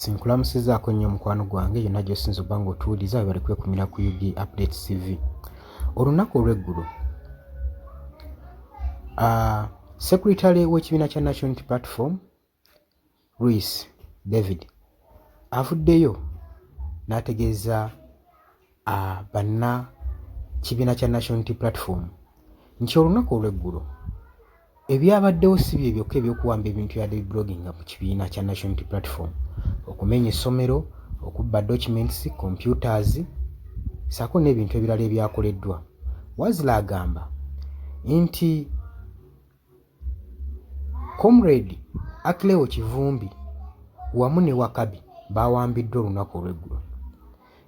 Sinkulamusizaako nnyo mukwano gwange yonna gy'osinza obba ng'otuwuliza bwe bali kwekumira ku UG Updates TV. Olunaku olw'eggulo Secretary w'ekibiina kya National Unity Platform Luis David avuddeyo n'ategeeza bannakibiina kya National Unity Platform nti olunaku olw'eggulo ebyabaddewo si bye byokka eby'okuwamba ebintu yadde blogging mu kibiina kya National Unity Platform, okumenya essomero, okubba documents, computers, ssaako n'ebintu ebirala ebyakoleddwa. Wazira agamba nti Comrade Akileo Kivumbi wamu ne Wakabi baawambiddwa olunaku olw'eggulo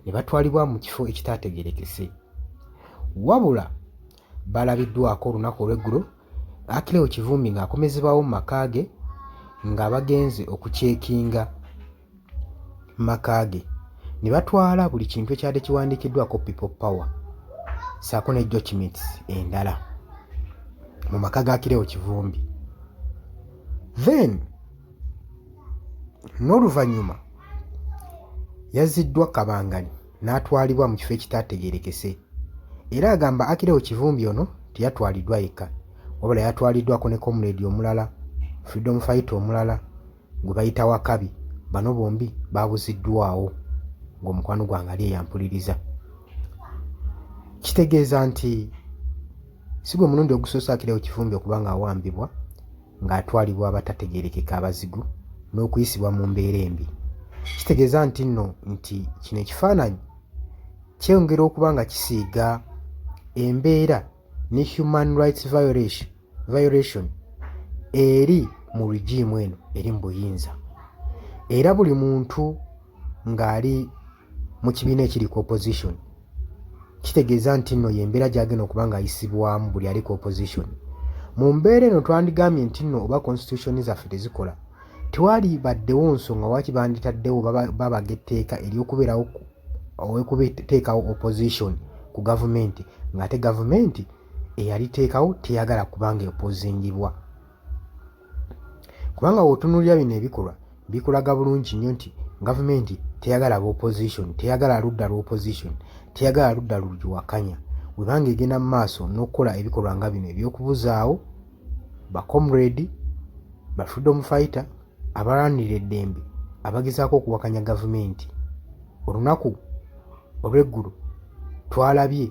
ne batwalibwa mu kifo ekitaategeerekese. Wabula balabiddwako olunaku olw'eggulo Akileo Kivumbi ng'akomezebwawo mu maka ge nga bagenze okuceekinga maka ge ne batwala buli kintu ekyadde kiwandiikiddwako People Power ssaako ne documents endala mu maka ga Akileo Kivumbi. Then n'oluvannyuma yazziddwa Kabangani n'atwalibwa mu kifo ekitaategeerekese era agamba Akileo Kivumbi ono teyatwaliddwa yekka wabula yatwaliddwako ne comrade omulala, freedom fighter omulala gwe bayita Wakabi. Bano bombi baabuziddwawo ng'omukwano gwange ali eyampuliriza. Kitegeeza nti si gwe mulundi ogusoose Akileo Kivumbi okuba ng'awambibwa ng'atwalibwa abatategeerekeka abazigu n'okuyisibwa mu mbeera embi. Kitegeeza nti nno nti kino ekifaananyi kyongera okuba nga kisiiga embeera ne human rights violation eri mu regime eno eri mu buyinza. Era buli muntu ng'ali mu kibiina ekiri ku opposition kitegeeza nti nno y'embeera gy'agenda okuba ng'ayisibwamu buli ali ku opposition. Mu mbeera eno twandigambye nti nno oba constitution zaffe tezikola, tewali baddewo nsonga lwaki banditaddewo babaga etteeka ery'okubeerawo owekuteekawo opposition ku gavumenti ng'ate gavumenti eyaliteekawo teyagala kubanga eopozingibwa. Kubanga bw'otunuulira bino ebikolwa bikulaga bulungi nnyo nti gavumenti teyagala ba opposition, teyagala ludda lwa opposition, teyagala ludda lugiwakanya. Webanga egenda mu maaso n'okukola ebikolwa nga bino eby'okubuzaawo ba comrade, ba freedom fighter, abalwanirira eddembe abagezaako okuwakanya gavumenti. Olunaku olw'eggulo twalabye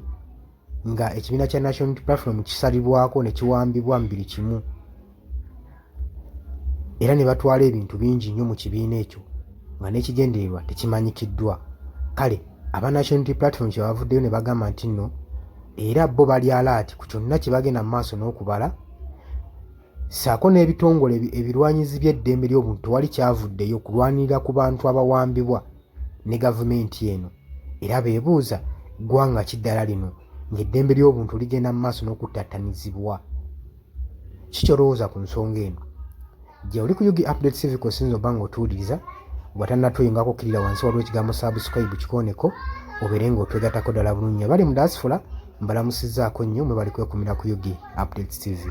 nga ekibiina kya National Unity Platform kisalibwako ne kiwambibwa mu biri kimu era ne batwala ebintu bingi nnyo mu kibiina ekyo nga n'ekigendererwa tekimanyikiddwa. Kale aba National Unity Platform kye bavuddeyo ne bagamba nti nno era bo bali alaati ku kyonna kye bagenda mu maaso n'okubala, ssaako n'ebitongole ebirwanyizi by'eddembe ly'obuntu tewali kyavuddeyo kulwanirira ku bantu abawambibwa ne gavumenti eno. Era beebuuza ggwanga ki ddala lino ng'eddembe ly'obuntu ligenda mu maaso n'okuttattanizibwa. Ki ky'olowooza ku nsonga eno? Gye oli ku UG Updates TV kw'osinza obba ng'otuwuliriza, bwe tannatuyingako okkirira wansi waliwo ekigambo subscribe kikooneko obeere ng'otwegattako ddala bulungi. Abali mu diaspora mbalamusizzaako nnyo mwe bali kwekumira ku UG Updates TV.